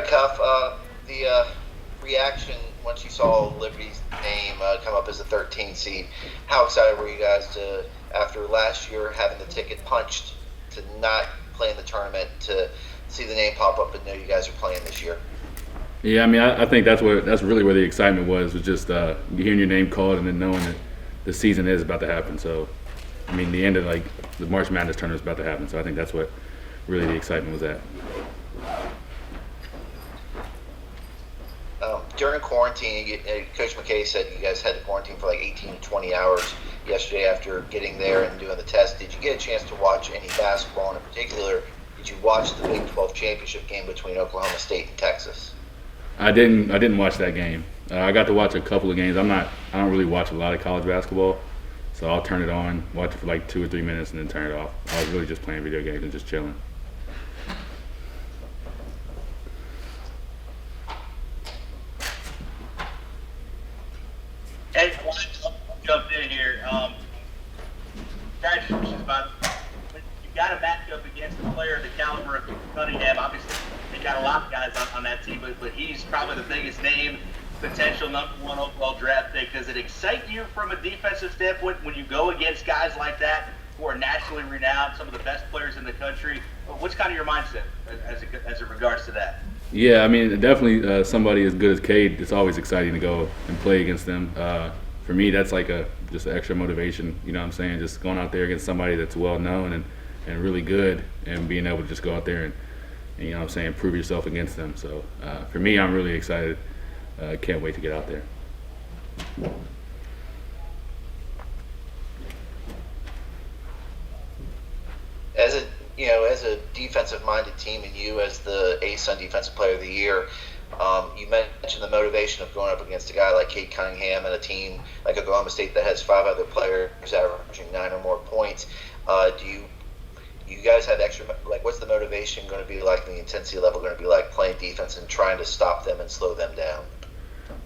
right, Cuff. The reaction once you saw Liberty's name come up as a 13 seed, how excited were you guys to, after last year having the ticket punched, to not play in the tournament, to see the name pop up and know you guys are playing this year? Yeah, I mean, I think that's really where the excitement was just hearing your name called and then knowing that the season is about to happen. So, I mean, the end of the March Madness tournament is about to happen. So I think that's what really the excitement was at. During quarantine, Coach McKay said you guys had to quarantine for like 18 to 20 hours yesterday after getting there and doing the test. Did you get a chance to watch any basketball, and in particular, did you watch the Big 12 championship game between Oklahoma State and Texas? I didn't watch that game. I got to watch a couple of games. I don't really watch a lot of college basketball, so I'll turn it on, watch it for like 2 or 3 minutes, and then turn it off. I was really just playing video games and just chilling. Hey, I wanted to jump in here. Congratulations, by when you got a matchup against a player of the caliber of Cunningham. Obviously, they got a lot of guys on that team, but he's probably the biggest name, potential #1 overall draft pick. Does it excite you from a defensive standpoint when you go against guys like that who are nationally renowned, some of the best players in the country? What's kind of your mindset as it regards to that? Yeah, I mean, definitely somebody as good as Cade, it's always exciting to go and play against them. For me, that's like just an extra motivation, you know what I'm saying? Just going out there against somebody that's well known and really good, and being able to just go out there and you know what I'm saying, prove yourself against them. So for me, I'm really excited. Can't wait to get out there. As a defensive-minded team, and you as the ASUN Defensive Player of the Year, you mentioned the motivation of going up against a guy like Cade Cunningham and a team like Oklahoma State that has 5 other players averaging 9 or more points. Do you guys have extra, like, what's the motivation going to be like, and the intensity level going to be like playing defense and trying to stop them and slow them down?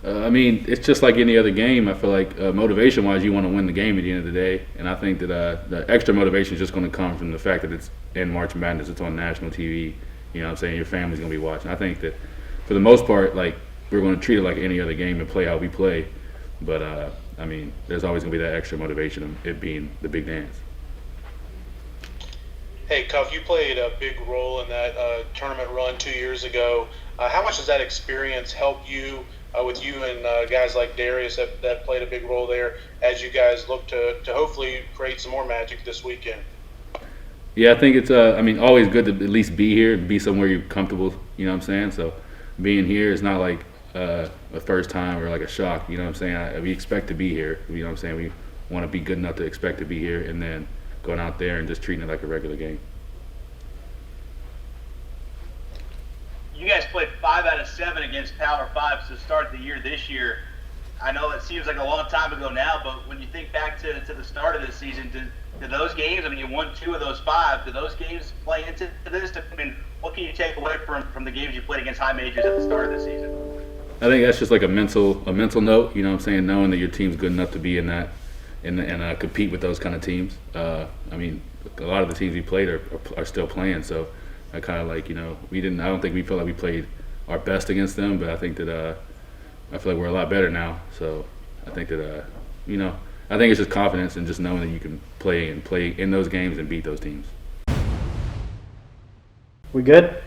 I mean, it's just like any other game. I feel like motivation-wise, you want to win the game at the end of the day. And I think that the extra motivation is just going to come from the fact that it's in March Madness. It's on national TV. You know what I'm saying? Your family's going to be watching. I think that for the most part, like, we're going to treat it like any other game and play how we play. But, I mean, there's always going to be that extra motivation of it being the big dance. Hey, Cuff, you played a big role in that tournament run 2 years ago. How much does that experience help you with you and guys like Darius that played a big role there as you guys look to hopefully create some more magic this weekend? Yeah, I think it's always good to at least be here, be somewhere you're comfortable, you know what I'm saying? So being here is not like a first time or like a shock, you know what I'm saying? We expect to be here, you know what I'm saying? We want to be good enough to expect to be here, and then going out there and just treating it like a regular game. You guys played 5 out of 7 against Power 5s to start the year this year. I know it seems like a long time ago now, but when you think back to the start of this season, did those games, I mean, you won 2 of those 5, did those games play into this? I mean, what can you take away from the games you played against high majors at the start of the season? I think that's just like a mental note, you know what I'm saying, knowing that your team's good enough to be in that and compete with those kind of teams. I mean, a lot of the teams we played are still playing, so I kind of like, you know, I don't think we felt like we played our best against them, but I think that I feel like we're a lot better now. So I think that I think it's just confidence and just knowing that you can play in those games and beat those teams. We good?